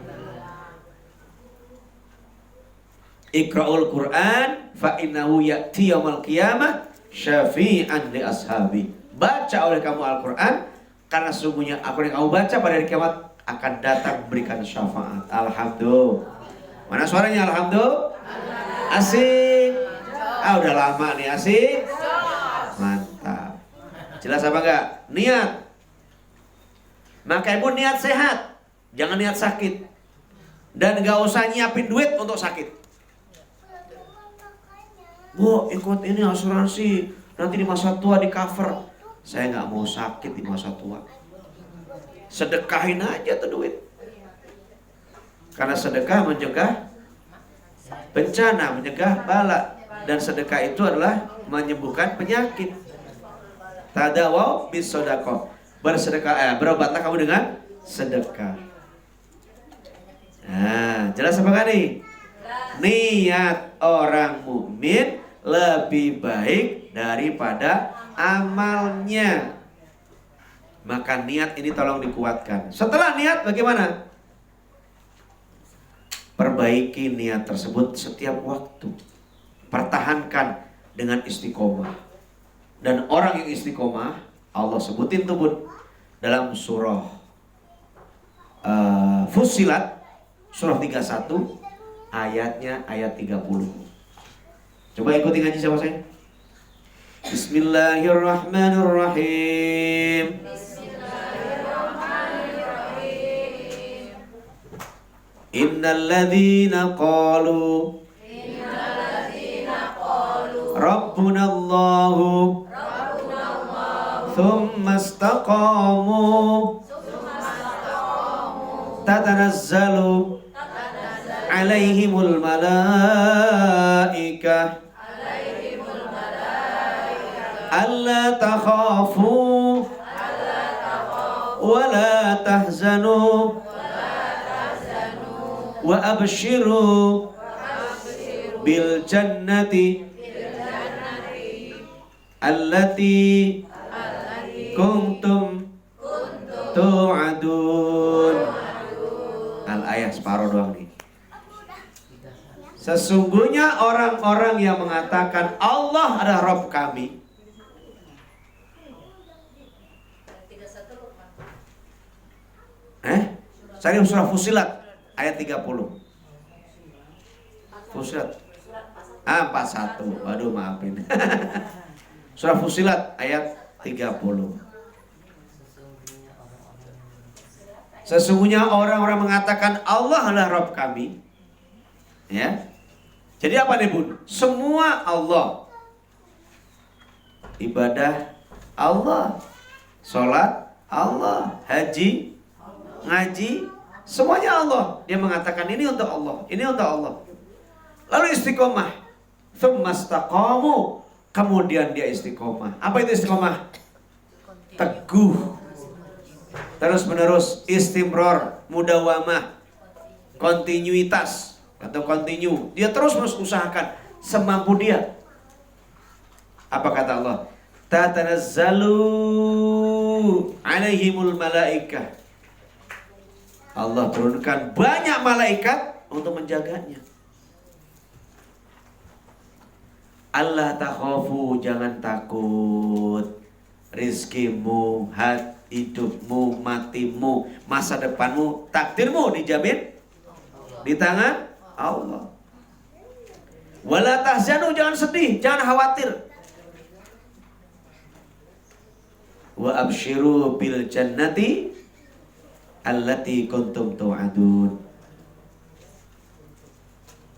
Iqra'ul Quran fa innahu ya'ti yaumil qiyamah syafi'an li ashabi. Baca oleh kamu Al-Quran, karena sesungguhnya Al-Quran yang kamu baca pada hari kiamat akan datang memberikan syafaat. Alhamdulillah. Mana suaranya alhamdulillah? Asik. Udah lama nih asik. Mantap. Jelas apa enggak? Niat. Maka ibu niat sehat, jangan niat sakit. Dan gak usah nyiapin duit untuk sakit. Bu, ikut ini asuransi, nanti di masa tua di cover. Saya gak mau sakit di masa tua. Sedekahin aja tuh duit. Karena sedekah mencegah bencana, mencegah bala. Dan sedekah itu adalah menyembuhkan penyakit. Tadawaw bis sedekah. Bersedekah, berobatlah kamu dengan sedekah. Nah, jelas apa kan nih? Niat orang mukmin lebih baik daripada amalnya. Maka niat ini tolong dikuatkan. Setelah niat bagaimana? Perbaiki niat tersebut setiap waktu. Pertahankan dengan istiqomah. Dan orang yang istiqomah, Allah sebutin tuh bun, dalam surah Fussilat, surah 31, ayatnya ayat 30. Coba ikuti ngaji sama saya. Bismillahirrahmanirrahim. Innal ladzina qalu Rabbuna Allahu thumma istaqamu tatanazzalu alaihimul malaikah alla takhafu wa la tahzanu wa abshiru bil jannati allati kuntum tu'adun. Al-ayah separuh doang nih. Sesungguhnya orang-orang yang mengatakan Allah adalah Rabb kami, Saya surah Fussilat ayat 30. Fussilat 41. Waduh maafin. Surah Fussilat ayat 30. Sesungguhnya orang-orang mengatakan Allah adalah Rabb kami. Ya. Jadi apa nih bun? Semua Allah. Ibadah Allah. Sholat Allah. Haji, ngaji, semuanya Allah. Dia mengatakan ini untuk Allah, ini untuk Allah. Lalu istiqomah. Tsumastaqamu. Kemudian dia istiqomah. Apa itu istiqomah? Teguh. Terus menerus, istimror, mudawamah, kontinuitas atau continue. Dia terus usahakan semampu dia. Apa kata Allah? Tatanazzalu alaihimul malaikah. Allah turunkan banyak malaikat untuk menjaganya. Allah takhafu, jangan takut. Rizkimu, hidupmu, matimu, masa depanmu, takdirmu dijamin di tangan Allah. Wala tahzanu, jangan sedih, jangan khawatir. Wa abshiru bil jannati allati kuntum tu'adun.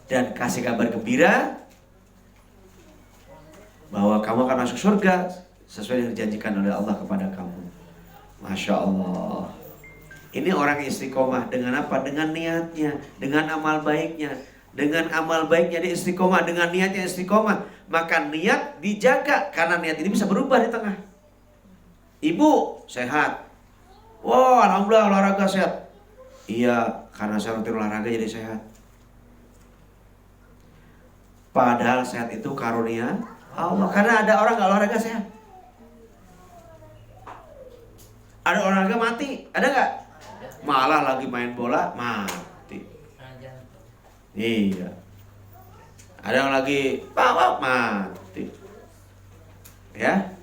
Dan kasih kabar gembira bahwa kamu akan masuk surga sesuai yang dijanjikan oleh Allah kepada kamu. Masya Allah. Ini orang istiqomah dengan apa? Dengan niatnya, dengan amal baiknya. Dengan amal baiknya dia istiqomah, dengan niatnya istiqomah. Maka niat dijaga, karena niat ini bisa berubah di tengah. Ibu sehat. Wow, alhamdulillah olahraga sehat. Iya, karena saya rutin olahraga jadi sehat. Padahal sehat itu karunia Allah. Karena ada orang gak olahraga sehat. Ada olahraga mati, ada gak? Malah lagi main bola mati. Iya. Ada yang lagi bawa mati. Ya.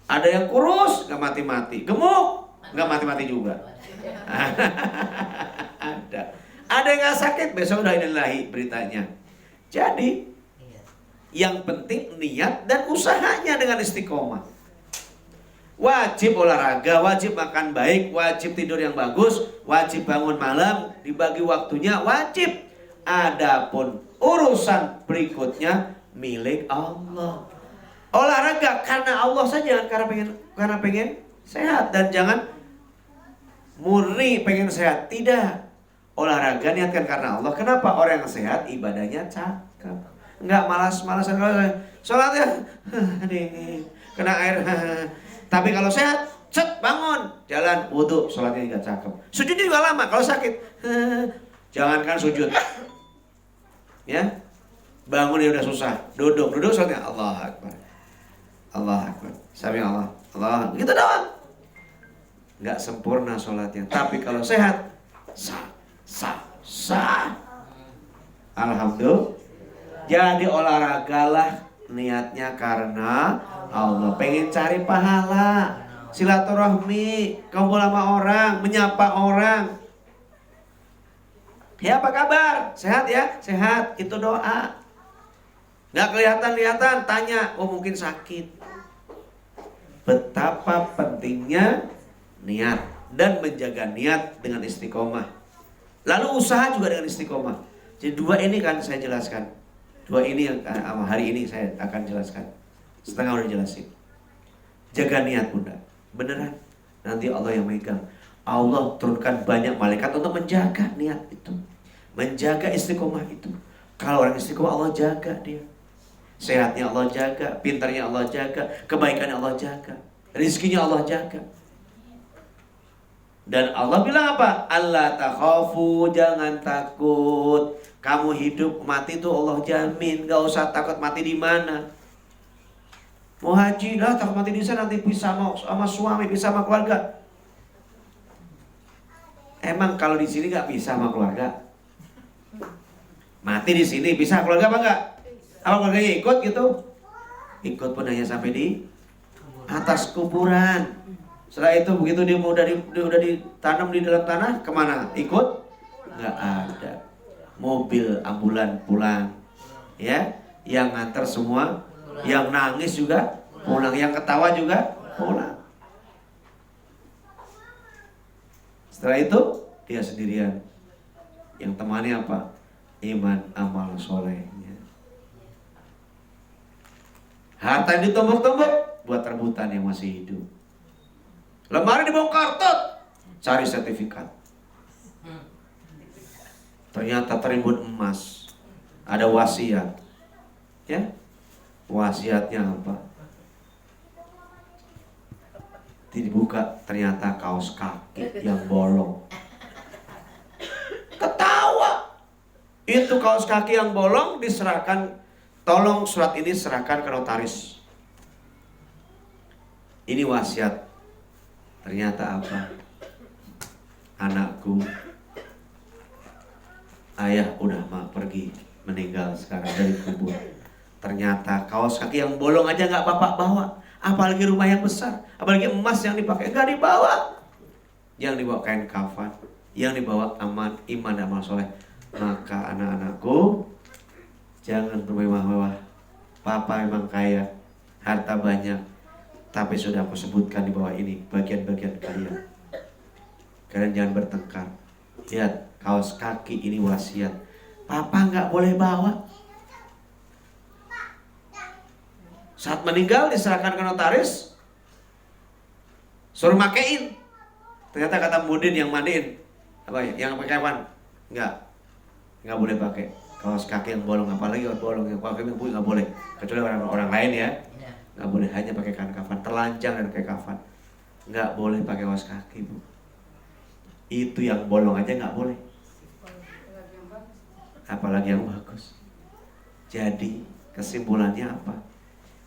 Ada yang kurus gak mati-mati, gemuk gak mati-mati juga. Ada yang gak sakit, besok udah inilahi beritanya. Jadi yang penting niat dan usahanya dengan istiqomah. Wajib olahraga, wajib makan baik, wajib tidur yang bagus, wajib bangun malam, dibagi waktunya, wajib. Adapun urusan berikutnya milik Allah. Olahraga karena Allah saja, karena pengen sehat, dan jangan murni pengen sehat. Tidak. Olahraga niatkan karena Allah. Kenapa? Orang yang sehat ibadahnya cakep. Enggak malas-malasan. Sholatnya kena air. Tapi kalau sehat, cet, bangun, jalan, wudhu, sholatnya juga cakep. Sujudnya juga lama. Kalau sakit, jangankan sujud, ya, bangun ya udah susah. Duduk sholatnya Allah Akbar, Allah Akbar, sami Allah, Allah, gitu doang. Nggak sempurna sholatnya. Tapi kalau sehat, sah. Alhamdulillah. Jadi olahragalah niatnya karena Allah. Pengen cari pahala, silaturahmi, kumpul sama orang, menyapa orang. Ya, apa kabar? Sehat ya? Sehat. Itu doa. Nggak kelihatan, tanya. Oh, mungkin sakit. Betapa pentingnya niat dan menjaga niat dengan istiqomah. Lalu usaha juga dengan istiqomah. Jadi dua ini kan saya jelaskan. Dua ini yang hari ini saya akan jelaskan. Setengah udah jelasin. Jaga niat bunda, beneran. Nanti Allah yang megang. Allah turunkan banyak malaikat untuk menjaga niat itu, menjaga istiqomah itu. Kalau orang istiqomah Allah jaga dia. Sehatnya Allah jaga, pintarnya Allah jaga, kebaikannya Allah jaga, rizkinya Allah jaga. Dan Allah bilang apa? Allah takhafu, jangan takut. Kamu hidup mati itu Allah jamin. Gak usah takut mati di mana. Mau haji lah, takut mati di sana, nanti pisah sama suami, pisah sama keluarga. Emang kalau di sini gak pisah sama keluarga? Mati di sini pisah keluarga apa enggak? Apa keluarganya ikut gitu? Ikut pun hanya sampai di atas kuburan. Setelah itu begitu dia udah ditanam di dalam tanah, kemana? Ikut? Nggak ada. Mobil ambulan pulang, ya. Yang nganter semua, yang nangis juga pulang, yang ketawa juga pulang. Setelah itu dia sendirian. Yang temannya apa? Iman, amal solehnya. Harta yang ditumbuk-tumbuk buat rebutan yang masih hidup. Lemari dibongkar, cari sertifikat. Ternyata terimbun emas. Ada wasiat. Ya? Wasiatnya apa? Dibuka, ternyata kaos kaki yang bolong. Ketawa. Itu kaos kaki yang bolong diserahkan. Tolong surat ini serahkan ke notaris. Ini wasiat. Ternyata apa? Anakku, ayah udah pergi, meninggal sekarang dari kubur. Ternyata kaos kaki yang bolong aja gak bapak bawa. Apalagi rumah yang besar, apalagi emas yang dipakai, gak dibawa. Yang dibawa kain kafan, yang dibawa iman dan amal soleh. Maka anak-anakku, jangan bermewah-mewah. Papa memang kaya, harta banyak, tapi sudah aku sebutkan di bawah ini bagian-bagian kalian. Kalian jangan bertengkar. Lihat, kaos kaki ini wasiat. Papa nggak boleh bawa. Saat meninggal diserahkan ke notaris, suruh makein. Ternyata kata Mudin yang mandiin, Apa ya? Yang pakai kafan? Nggak boleh pakai kaos kaki yang bolong, apalagi kaos bolong yang pakai yang nggak boleh, kecuali orang lain ya. Nggak boleh, hanya pakai kain kafan, telanjang dan pakai kafan. Nggak boleh pakai kaos kaki, Bu. Itu yang bolong aja nggak boleh, apalagi yang bagus. Jadi kesimpulannya apa?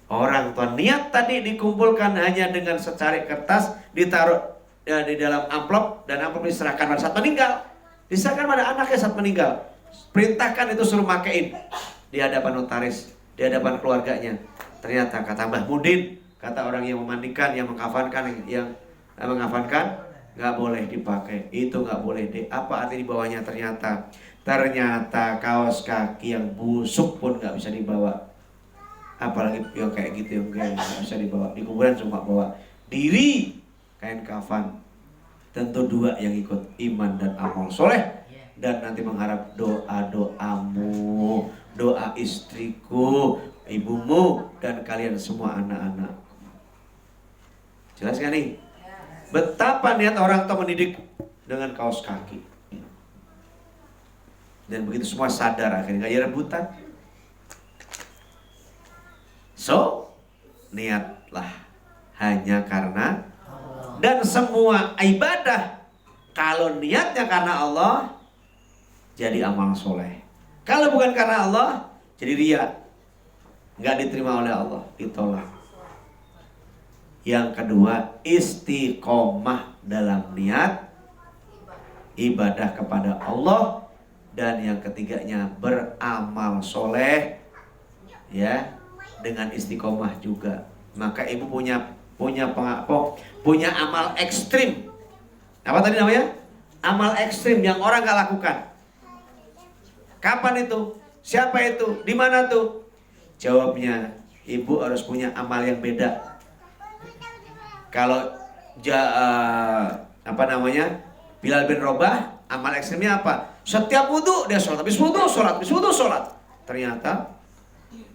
Orang tua niat tadi dikumpulkan hanya dengan secari kertas, ditaruh di dalam amplop, dan amplop diserahkan pada saat meninggal. Diserahkan pada anaknya saat meninggal. Perintahkan itu suruh makein di hadapan notaris, di hadapan keluarganya. Ternyata kata Mbah Mudin, kata orang yang memandikan, yang mengkafankan, yang mengafankan, nggak boleh dipakai. Itu nggak boleh deh. Apa arti di bawahnya? Ternyata kaos kaki yang busuk pun nggak bisa dibawa. Apalagi yang kayak gitu yang nggak bisa dibawa. Di kuburan cuma bawa diri, kain kafan. Tentu dua yang ikut, iman dan amal soleh. Dan nanti mengharap doa-doamu, doa istriku, ibumu, dan kalian semua anak-anak. Jelas kan nih? Betapa niat orang tua mendidik dengan kaos kaki. Dan begitu semua sadar, akhirnya gak ada rebutan. So, niatlah hanya karena Allah. Dan semua ibadah, kalau niatnya karena Allah, jadi amal soleh. Kalau bukan karena Allah, jadi riya, nggak diterima oleh Allah, ditolak. Yang kedua, istiqomah dalam niat ibadah kepada Allah. Dan yang ketiganya, beramal soleh, ya, dengan istiqomah juga. Maka ibu punya amal ekstrim. Apa tadi namanya? Amal ekstrim yang orang nggak lakukan. Kapan itu? Siapa itu? Di mana tuh? Jawabnya, ibu harus punya amal yang beda. Kalau Bilal bin Rabah, amal ekstrimnya apa? Setiap wudu dia sholat, habis wudu sholat. Ternyata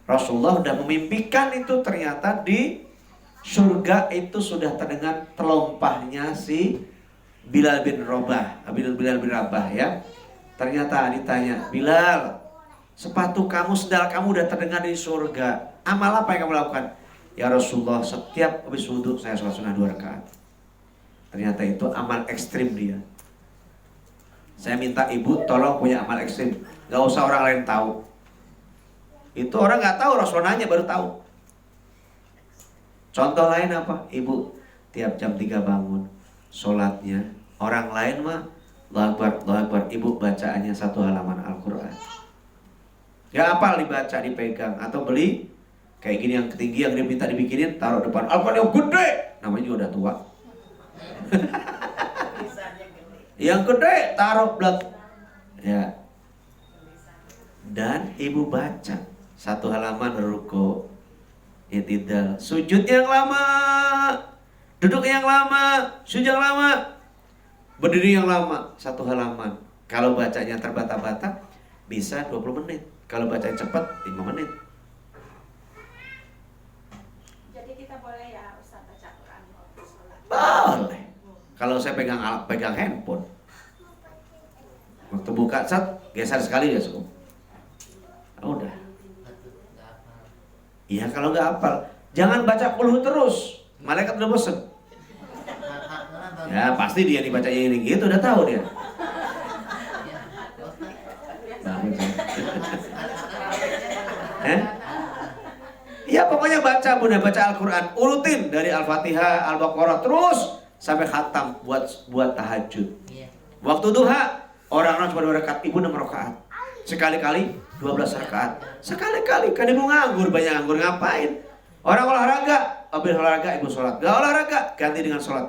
Rasulullah sudah memimpikan itu, ternyata di surga itu sudah terdengar telompahnya si Bilal bin Rabah, ya. Ternyata ditanya, Bilal, sepatu kamu, sendal kamu udah terdengar di surga. Amal apa yang kamu lakukan? Ya Rasulullah, setiap habis wudhu saya sholat sunnah 2 rakaat. Ternyata itu amal ekstrim dia. Saya minta ibu tolong punya amal ekstrim, gak usah orang lain tahu. Itu orang gak tahu, Rasulullah nanya baru tahu. Contoh lain apa? Ibu tiap jam 3 bangun, sholatnya. Orang lain mah Allahu Akbar, ibu bacaannya 1 halaman Al-Quran. Gak hafal, dibaca, dipegang. Atau beli kayak gini yang ketinggi yang dia minta dibikinin, taruh depan Al-Quran yang gede. Namanya juga udah tua. Yang gede taruh belak. Ya. Dan ibu baca 1 halaman ruko, itidal, sujud yang lama, duduk yang lama, sujud yang lama, berdiri yang lama, 1 halaman. Kalau bacanya terbata-bata bisa 20 menit. Kalau bacanya cepat 5 menit. Jadi kita boleh ya Ustaz baca Quran waktu sholat? Boleh. Kalau saya pegang handphone, waktu buka geser sekali ya cukup. Udah. Iya, kalau nggak hafal, jangan baca puluh terus. Malaikat udah bosen. Ya pasti dia dibacanya ini gitu, udah tahu dia. Ya pokoknya baca, Bunda, baca Al-Quran urutin dari Al-Fatihah, Al-Baqarah terus sampai khatam buat tahajud. Waktu duha orang-orang cuma 2 rakaat, ibu 6 rakaat. Sekali-kali 12 rakaat. Sekali-kali, kan ibu nganggur, banyak nganggur, ngapain? Orang olahraga, habis olahraga ibu sholat. Gak olahraga, ganti dengan sholat